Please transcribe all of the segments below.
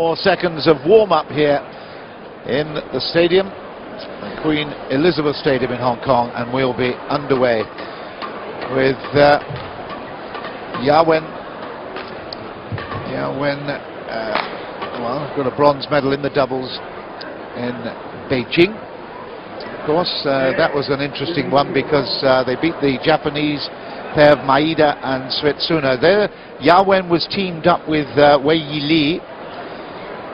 More seconds of warm-up here in the stadium, Queen Elizabeth Stadium in Hong Kong, and we'll be underway with Yawen. Well, got a bronze medal in the doubles in Beijing. Of course, that was an interesting one because they beat the Japanese pair of Maeda and Suetsuna. There, Yawen was teamed up with Wei Yili.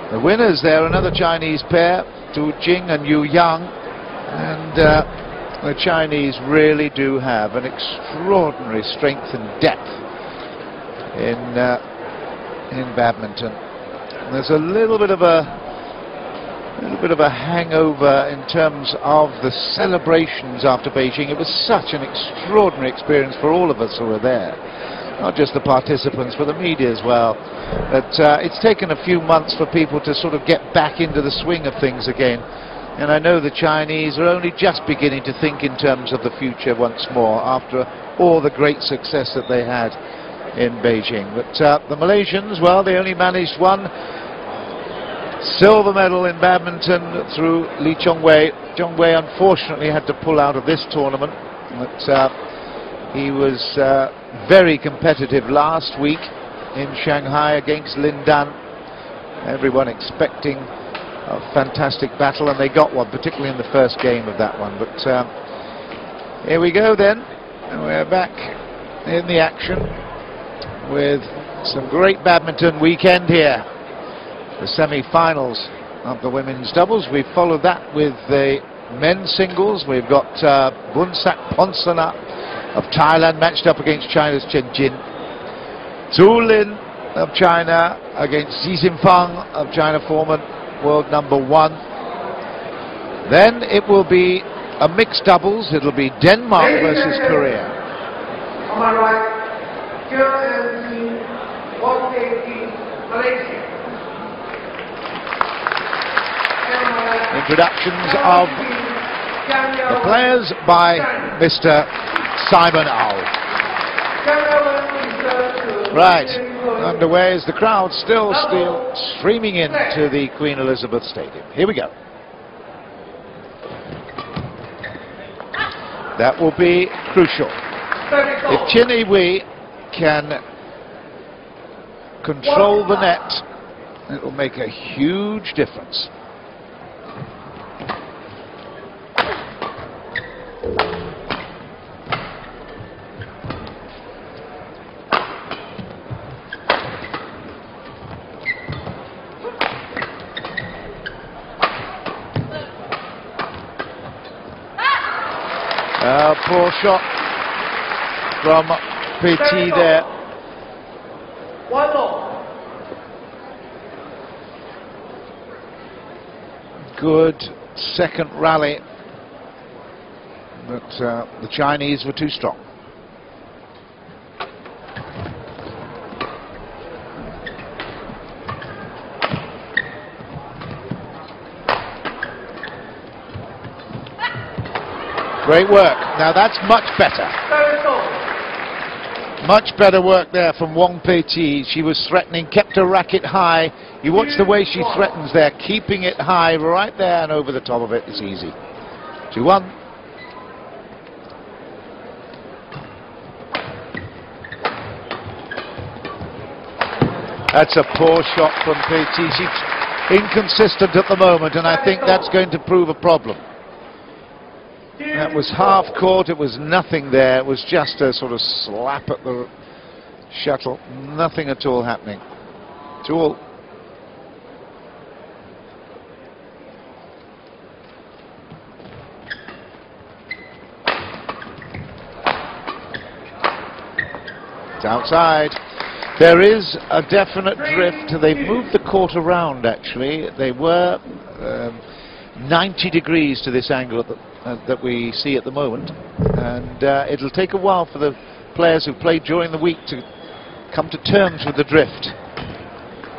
The winners there, another Chinese pair, Tu Jing and Yu Yang, and the Chinese really do have an extraordinary strength and depth in badminton. And there's a little bit of a hangover in terms of the celebrations after Beijing. It was such an extraordinary experience for all of us who were there. Not just the participants, but the media as well. But it's taken a few months for people to sort of get back into the swing of things again. And I know the Chinese are only just beginning to think in terms of the future once more after all the great success that they had in Beijing. But the Malaysians, well, they only managed one silver medal in badminton through Lee Chong-wei. Chong-wei unfortunately had to pull out of this tournament. But he was very competitive last week in Shanghai against Lin Dan. Everyone expecting a fantastic battle, and they got one, particularly in the first game of that one. But here we go then, and we're back in the action with some great badminton weekend here. The semi-finals of the women's doubles. We've followed that with the men's singles. We've got Bunsak Ponsana of Thailand matched up against China's Chen Jin. Zhu Lin of China against Xi Xinfang of China, former world #1. Then it will be a mixed doubles. It'll be Denmark versus Korea. On my right, Malaysia. Introductions of the players by Mr. Simon Au. Right, underway is the crowd still streaming into the Queen Elizabeth Stadium. Here we go. That will be crucial. If Chin Yi-wei can control the net, it will make a huge difference. Poor shot from Petit there. Good second rally, but the Chinese were too strong. Great work. Now that's much better. Much better work there from Wong Pei-Ti. She was threatening, kept her racket high. You watch the way she threatens there, keeping it high right there, and over the top of it is easy. 2-1. That's a poor shot from Pei-Ti. She's inconsistent at the moment, and I think that's going to prove a problem. That was half court, it was nothing there, it was just a sort of slap at the shuttle, nothing at all happening. 2-all. It's outside. There is a definite drift. They've moved the court around actually. They were 90 degrees to this angle that we see at the moment, and it'll take a while for the players who played during the week to come to terms with the drift.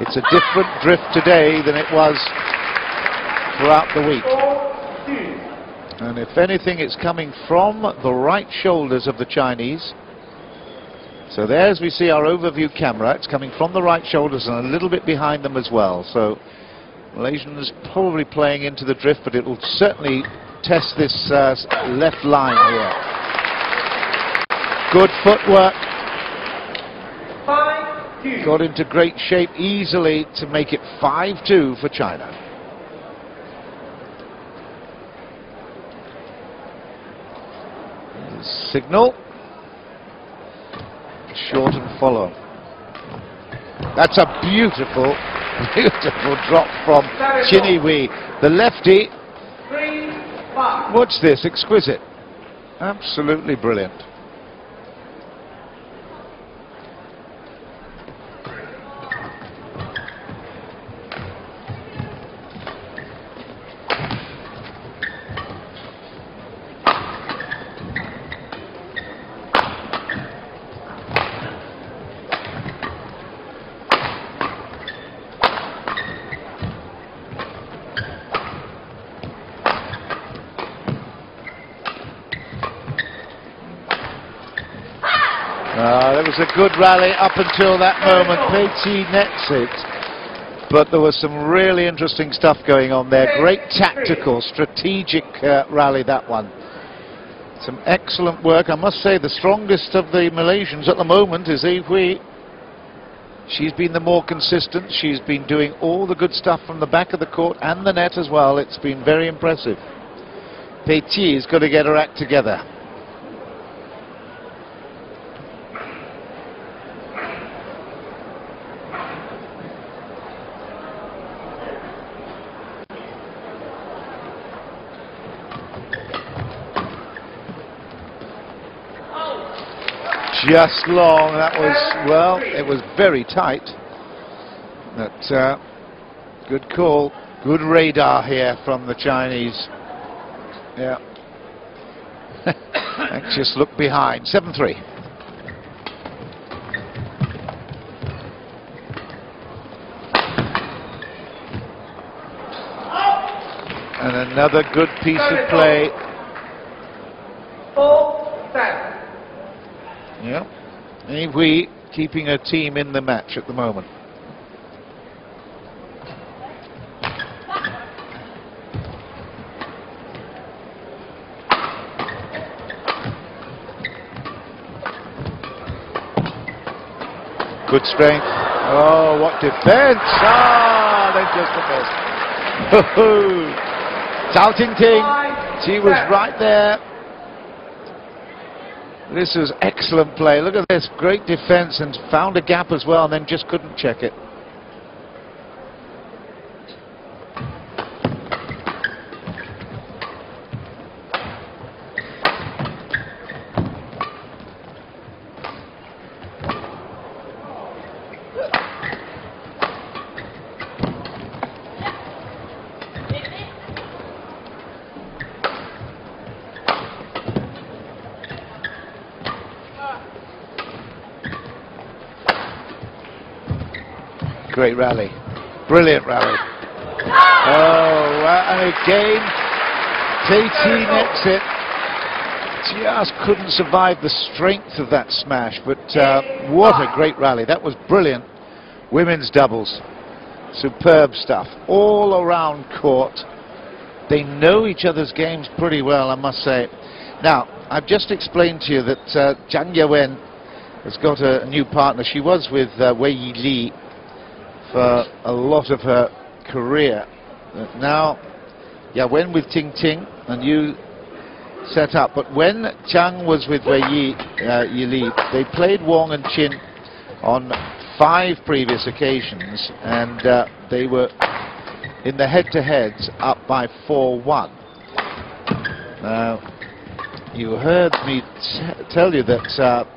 It's a different drift today than it was throughout the week, and if anything it's coming from the right shoulders of the Chinese. So there's we see our overview camera. It's coming from the right shoulders and a little bit behind them as well. So Malaysians probably playing into the drift, but it will certainly test this left line here. Good footwork. 5-2. Got into great shape easily to make it 5-2 for China. Signal. Short and follow. That's a beautiful, beautiful drop from Chin Yi-Wei. The lefty. 3-5. Watch this, exquisite. Absolutely brilliant. There was a good rally up until that moment. Pei Qi nets it, but there was some really interesting stuff going on there. Great tactical, strategic rally, that one. Some excellent work. I must say the strongest of the Malaysians at the moment is Yi Hui. She's been the more consistent. She's been doing all the good stuff from the back of the court and the net as well. It's been very impressive. Pei Qi's got to get her act together. Just long. That was, well, it was very tight. But good call. Good radar here from the Chinese. Yeah. Anxious look behind. 7-3. And another good piece of play. 4-7. Yeah, Yi Hui keeping her team in the match at the moment. Good strength. Oh, what defense! Ah, they just missed. Zhao Tingting, she was right there. This is excellent play. Look at this, great defense, and found a gap as well, and then just couldn't check it. Great rally, brilliant rally. Oh, and again, Pei Qi nets it. Just couldn't survive the strength of that smash, but what a great rally. That was brilliant. Women's doubles, superb stuff. All around court. They know each other's games pretty well, I must say. Now, I've just explained to you that Zhang Yawen has got a new partner. She was with Wei Yili for a lot of her career. Now Yawen with Tingting, a new setup. But when Zhang was with Wei Yili, they played Wong and Chin on 5 previous occasions, and they were in the head-to-heads up by 4-1. Now, you heard me tell you that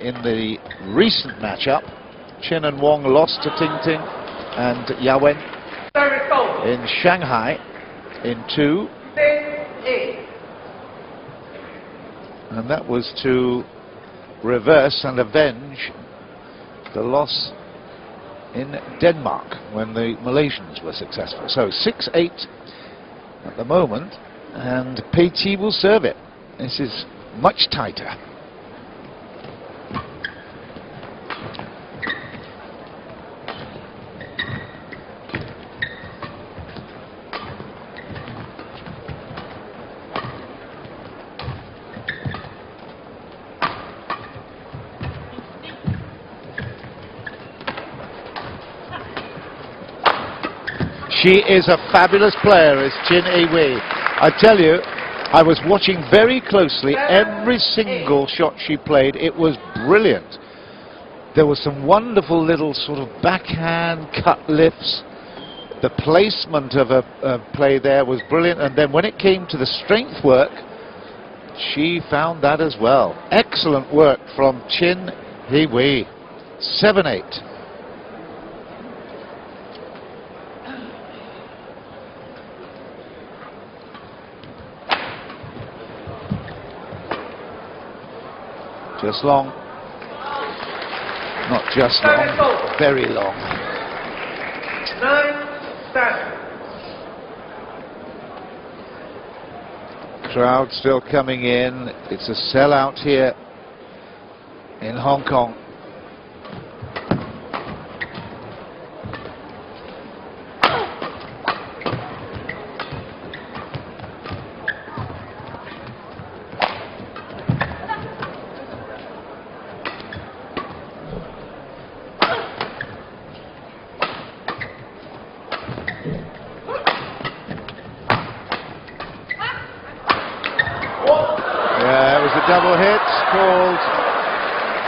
in the recent matchup, Chin and Wong lost to Tingting and Yawen in Shanghai in 2. And that was to reverse and avenge the loss in Denmark when the Malaysians were successful. So 6-8 at the moment, and Pei Qi will serve it. This is much tighter. She is a fabulous player, is Chin Yi-Wei. I tell you, I was watching very closely every single shot she played. It was brilliant. There was some wonderful little sort of backhand cut lifts. The placement of a play there was brilliant. And then when it came to the strength work, she found that as well. Excellent work from Chin Yi-Wei. 7-8. Just long. Not just long, very long. 9-7. Crowd still coming in. It's a sellout here in Hong Kong. Double hit called.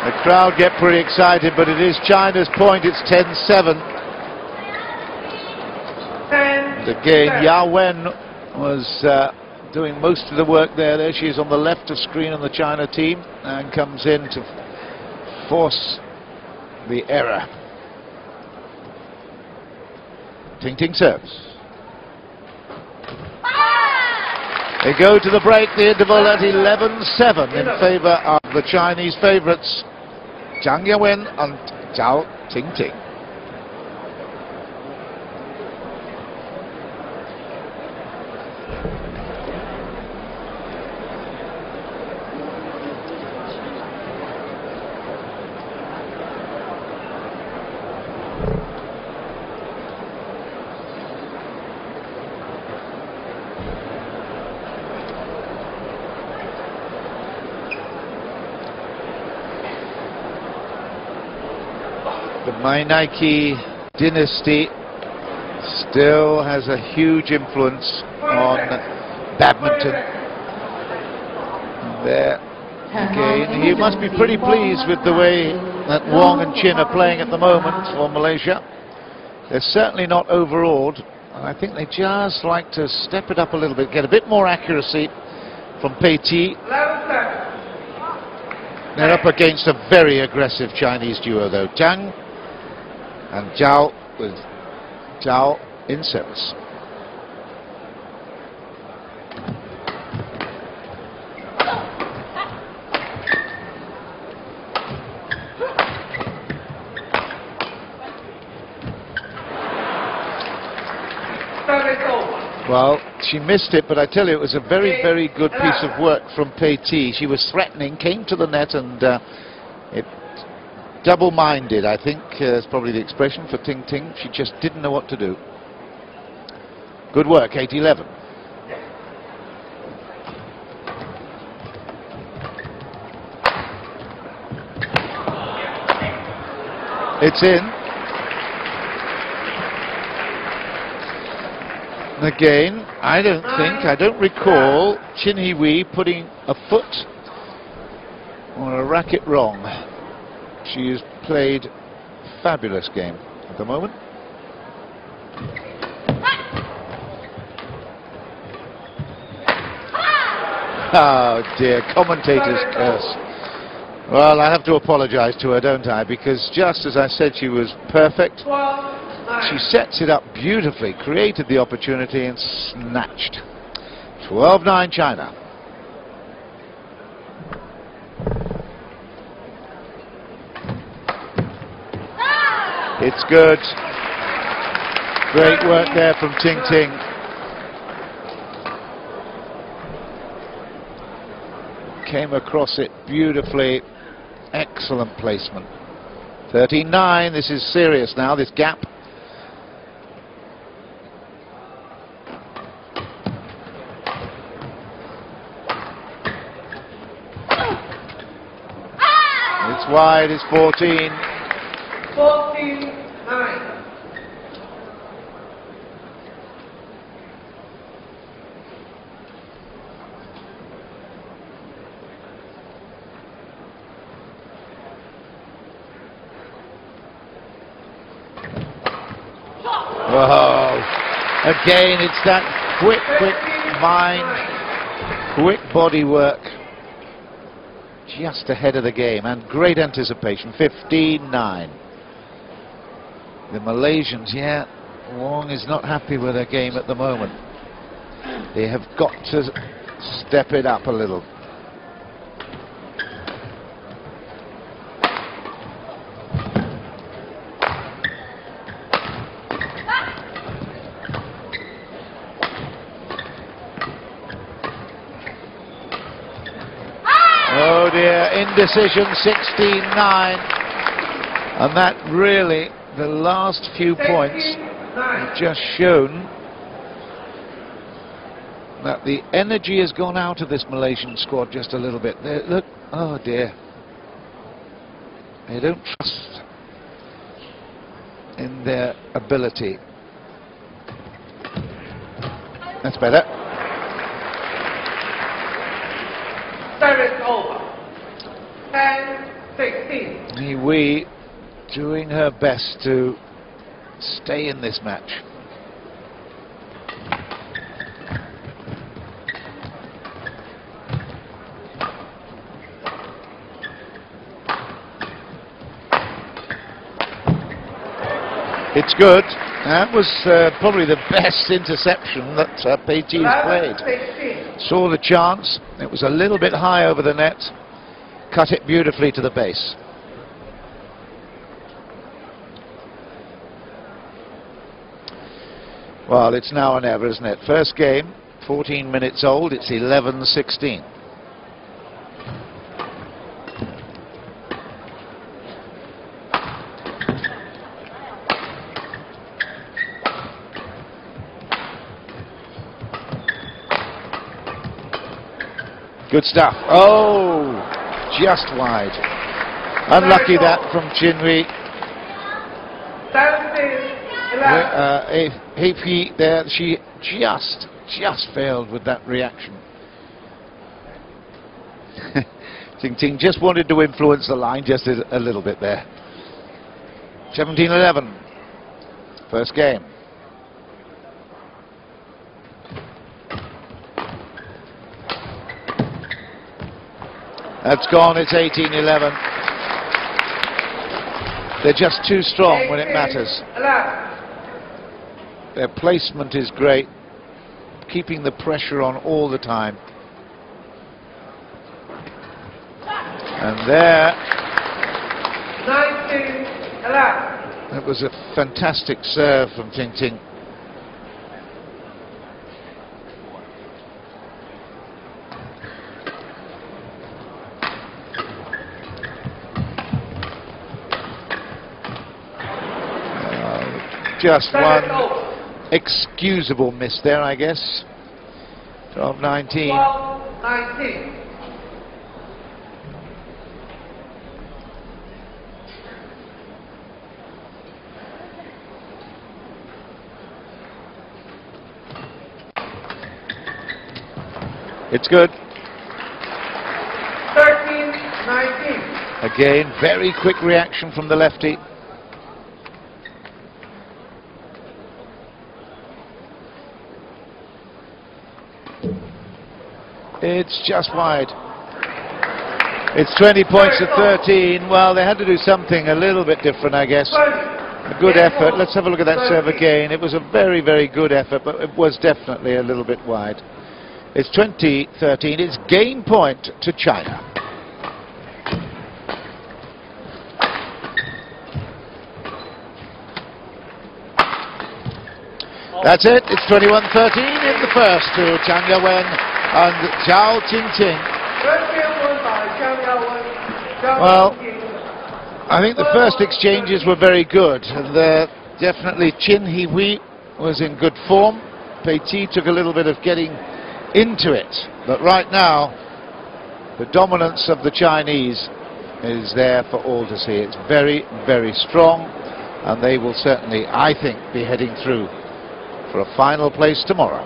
The crowd get pretty excited, but it is China's point. It's 10-7. Again, Yao Wen was doing most of the work there. There she is on the left of screen on the China team and comes in to force the error. Ting Ting serves. They go to the break, the interval at 11-7 in favour of the Chinese favourites, Zhang Yawen and Zhao Tingting. The Mainaki dynasty still has a huge influence on badminton. There again, he must be pretty pleased with the way that Wong and Chin are playing at the moment for Malaysia. They're certainly not overawed, and I think they just like to step it up a little bit, get a bit more accuracy from Pei Ti. They're up against a very aggressive Chinese duo though, Zhang and Zhao, with Zhao in service. Well, she missed it, but I tell you, it was a very, very good piece of work from Pei Ti. She was threatening, came to the net, and it double-minded, I think, is probably the expression for Ting Ting. She just didn't know what to do. Good work, 8-11. It's in. Again, I don't recall Chin Yi-Wei putting a foot or a racket wrong. She has played a fabulous game at the moment. Oh dear, commentator's curse. Well, I have to apologise to her, don't I? Because just as I said she was perfect, she sets it up beautifully, created the opportunity and snatched. 12-9 China. It's good. Great work there from Ting Ting. Came across it beautifully. Excellent placement. 13-9. This is serious now, this gap. It's wide, it's 14. 14-9. Oh, again, it's that quick mind, quick body work. Just ahead of the game, and great anticipation. 15-9. The Malaysians, yeah, Wong is not happy with their game at the moment. They have got to step it up a little. Oh dear, indecision, 16-9. And that really, the last few points have just shown that the energy has gone out of this Malaysian squad just a little bit. Look, oh dear. They don't trust in their ability. That's better. Service over. 10-16. Ni Wei doing her best to stay in this match. It's good. That was probably the best interception that Pei Ti's played. 16. Saw the chance. It was a little bit high over the net. Cut it beautifully to the base. Well, it's now or never, isn't it? First game, 14 minutes old. It's 11-16. Good stuff. Oh, just wide. Unlucky that from Chin Wei. 17-11. He there, she just failed with that reaction. Ting Ting just wanted to influence the line just a little bit there. 17-11. First game. That's gone, it's 18-11. They're just too strong when it matters. 11. Their placement is great, keeping the pressure on all the time. And there, 19-11. that was a fantastic serve from Ting Ting. Just one excusable miss there, I guess. 12-19. 12-19. It's good. 13-19. Again, very quick reaction from the lefty. It's just wide. It's 20 points to 13. Well, they had to do something a little bit different, I guess. A good effort. Let's have a look at that serve again. It was a very, very good effort, but it was definitely a little bit wide. It's 20-13. It's game point to China. That's it. It's 21-13 in the first to Chang Yawen and Zhao Qingqing. Well, I think the first exchanges were very good, and definitely Chin He-Hui was in good form. Pei Ti took a little bit of getting into it, but right now the dominance of the Chinese is there for all to see. It's very, very strong, and they will certainly, I think, be heading through for a final place tomorrow.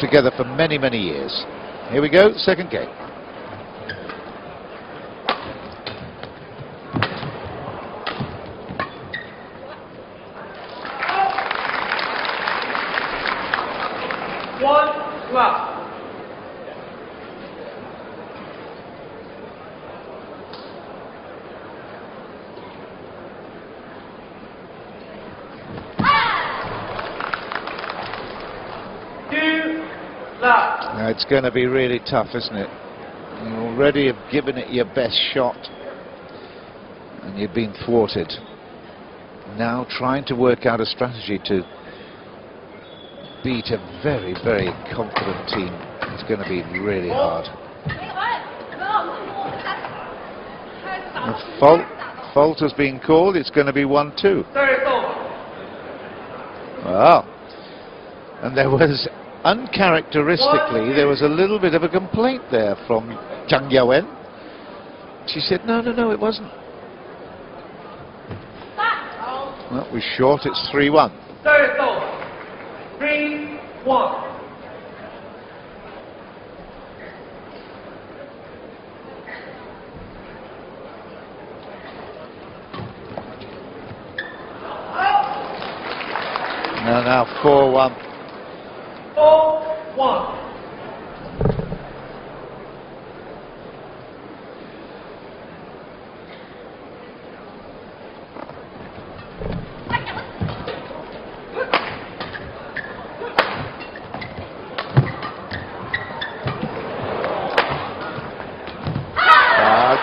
together for many, many years. Here we go, second game. One love. Now it's going to be really tough, isn't it? You already have given it your best shot and you've been thwarted. Now trying to work out a strategy to beat a very, very confident team is going to be really hard. The fault has been called. It's going to be 1-2. Well, and there was, uncharacteristically, there was a little bit of a complaint there from Zhang Yawen. She said, no, it wasn't. Well, we're short, it's 3-1. 3-1. Now 4-1. 4-1.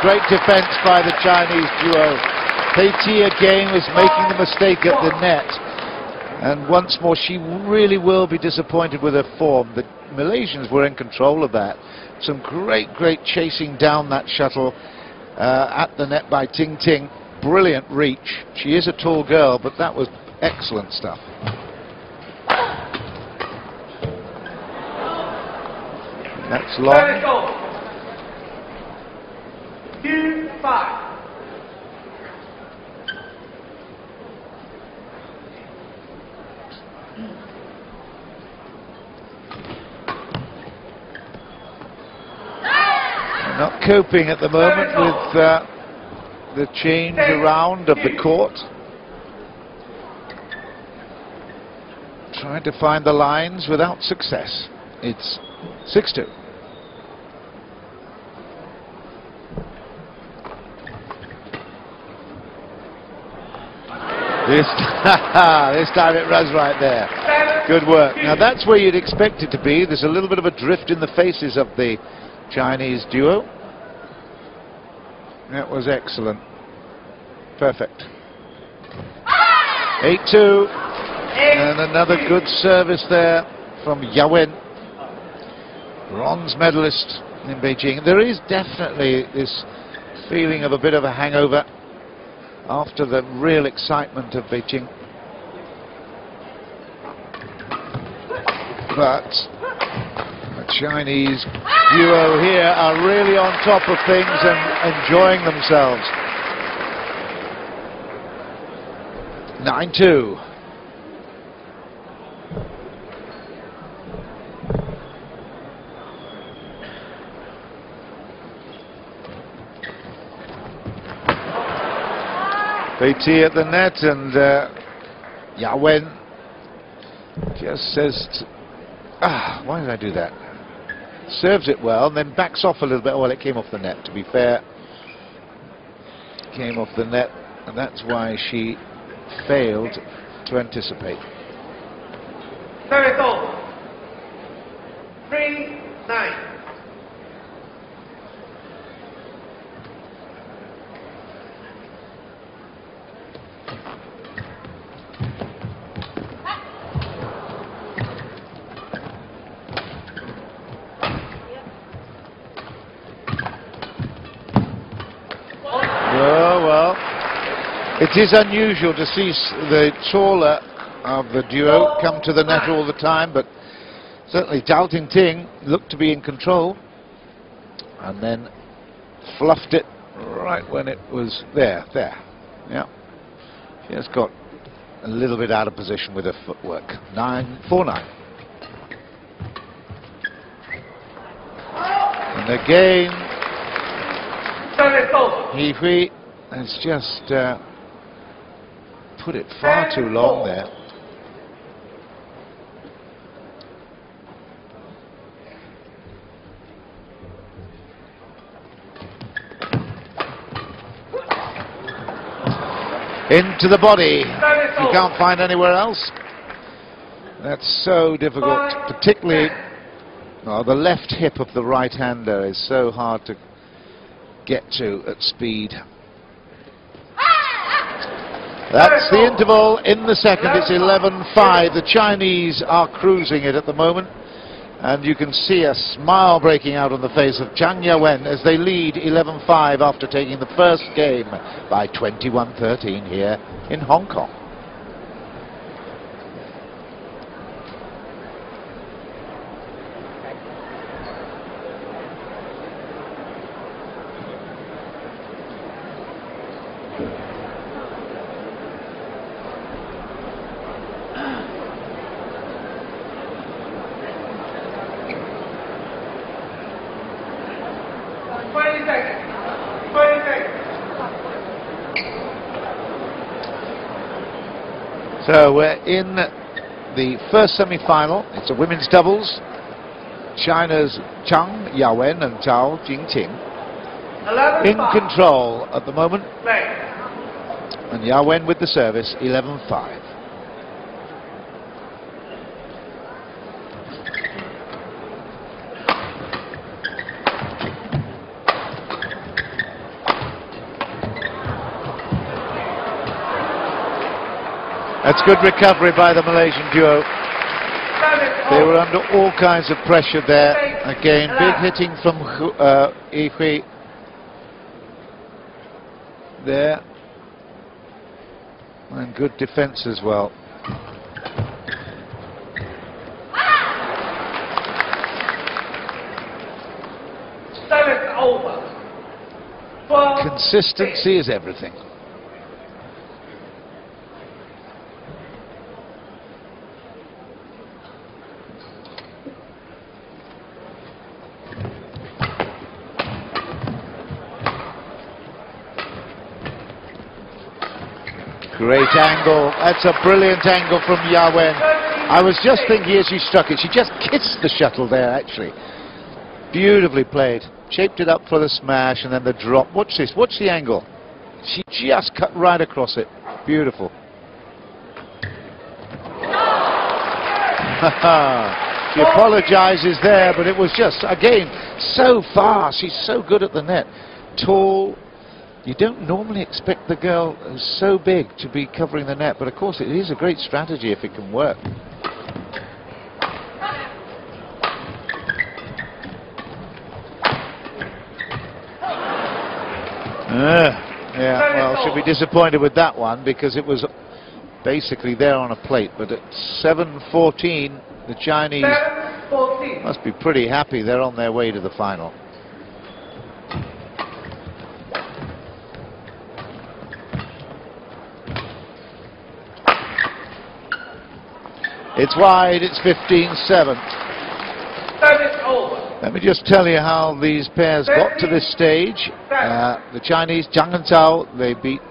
Great defense by the Chinese duo. Pei Ti again was making the mistake at the net. And once more, she really will be disappointed with her form. The Malaysians were in control of that. Some great chasing down that shuttle at the net by Ting Ting. Brilliant reach. She is a tall girl, but that was excellent stuff. That's long. 2-5. Not coping at the moment with the change around of the court. Trying to find the lines without success. It's 6-2. This time it runs right there. Good work. Now that's where you'd expect it to be. There's a little bit of a drift in the faces of the Chinese duo. That was excellent. Perfect. 8-2. And another good service there from Yawen, bronze medalist in Beijing. There is definitely this feeling of a bit of a hangover after the real excitement of Beijing. But the Chinese duo here are really on top of things and enjoying themselves. 9-2. Pei Ti at the net, and Yawen just says, why did I do that? Serves it well, and then backs off a little bit. Well, it came off the net, to be fair. Came off the net, and that's why she failed to anticipate. Service over. 3-9. It is unusual to see the taller of the duo come to the net all the time, but certainly Zhao Ting Ting looked to be in control and then fluffed it right when it was there. Yeah, she has got a little bit out of position with her footwork. 4-9. And again, Service over. He Hui has just put it far too long there. Into the body. You can't find anywhere else. That's so difficult, particularly the left hip of the right-hander is so hard to get to at speed. That's the interval in the second. It's 11-5. The Chinese are cruising it at the moment, and you can see a smile breaking out on the face of Zhang Yawen as they lead 11-5 after taking the first game by 21-13 here in Hong Kong. So we're in the first semi-final. It's a women's doubles. China's Zhang Yawen and Zhao Jingqing in control at the moment. And Yawen with the service, 11-5. That's good recovery by the Malaysian duo. They were under all kinds of pressure there. Again, big hitting from He Hui there. And good defense as well. Service over. Consistency is everything. Great angle. That's a brilliant angle from Yawen. I was just thinking as she struck it, she just kissed the shuttle there, actually. Beautifully played. Shaped it up for the smash and then the drop. Watch this. Watch the angle. She just cut right across it. Beautiful. She apologizes there, but it was just, again, so far. She's so good at the net. Tall. You don't normally expect the girl who's so big to be covering the net, but of course it is a great strategy if it can work. Yeah, well, she'll be disappointed with that one because it was basically there on a plate, but at 7-14, the Chinese must be pretty happy. They're on their way to the final. It's wide, it's 15-7. Let me just tell you how these pairs got to this stage. The Chinese, Zhang and Zhao, they beat,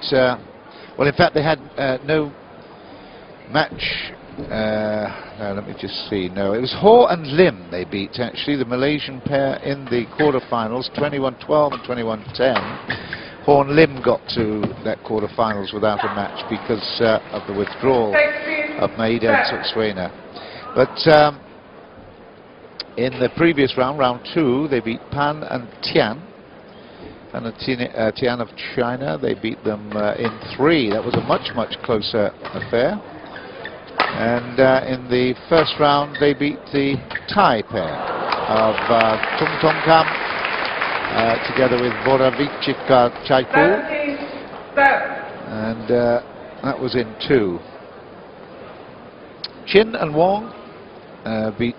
well, in fact, they had no match. No, let me just see. No, it was Ho and Lim they beat, actually, the Malaysian pair in the quarterfinals, 21-12 and 21-10. Ho and Lim got to that quarterfinals without a match because of the withdrawal of Maeda and Tsutswena. But in the previous round, round 2, they beat Pan and Tian. And Tian of China, they beat them in 3. That was a much, much closer affair. And in the first round, they beat the Thai pair of Tung Tong Kam together with Voravicika Chaipu. And that was in 2. Chin and Wong beat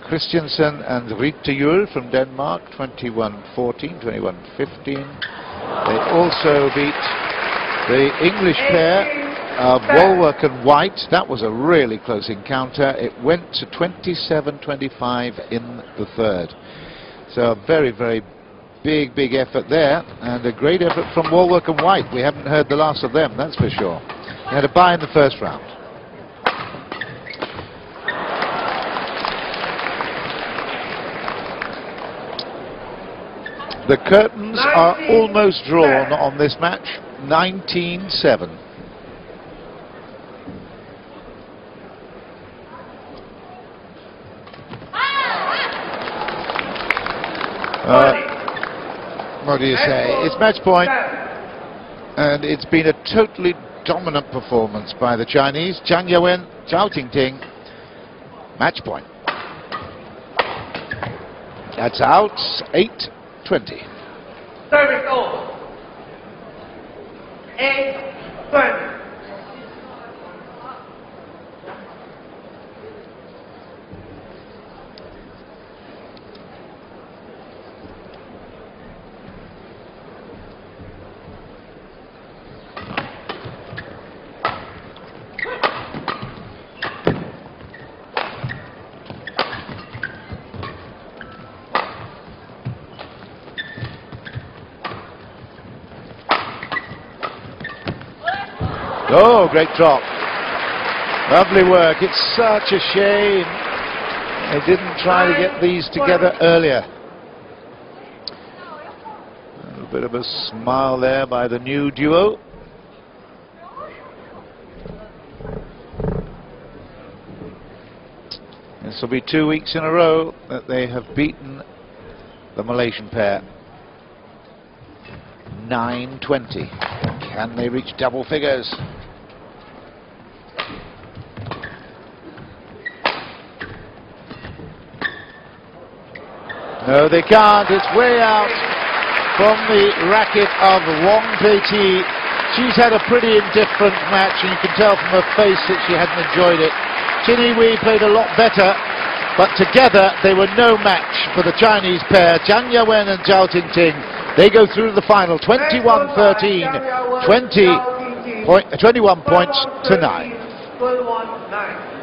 Christiansen and Ritte Juhl from Denmark, 21-14, 21-15. They also beat the English pair of Walwork and White. That was a really close encounter. It went to 27-25 in the third. So a very, very big effort there, and a great effort from Warwick and White. We haven't heard the last of them, that's for sure. He had a bye in the first round. The curtains are almost drawn on this match. 19-7. What do you say? It's match point, and it's been a totally dominant performance by the Chinese. Zhang Yawen, Zhao Tingting, match point. That's out, 8-20. Service over. 8-20. Oh, great drop. Lovely work. It's such a shame they didn't try to get these together earlier. A little bit of a smile there by the new duo. This will be 2 weeks in a row that they have beaten the Malaysian pair. 9-20. Can they reach double figures? No, they can't. It's way out from the racket of Wong Pei-Ti. She's had a pretty indifferent match, and you can tell from her face that she hadn't enjoyed it. Qin Yiwei played a lot better, but together they were no match for the Chinese pair. Zhang Yawen and Zhao Tingting. They go through the final 21-13, 21 points to 9.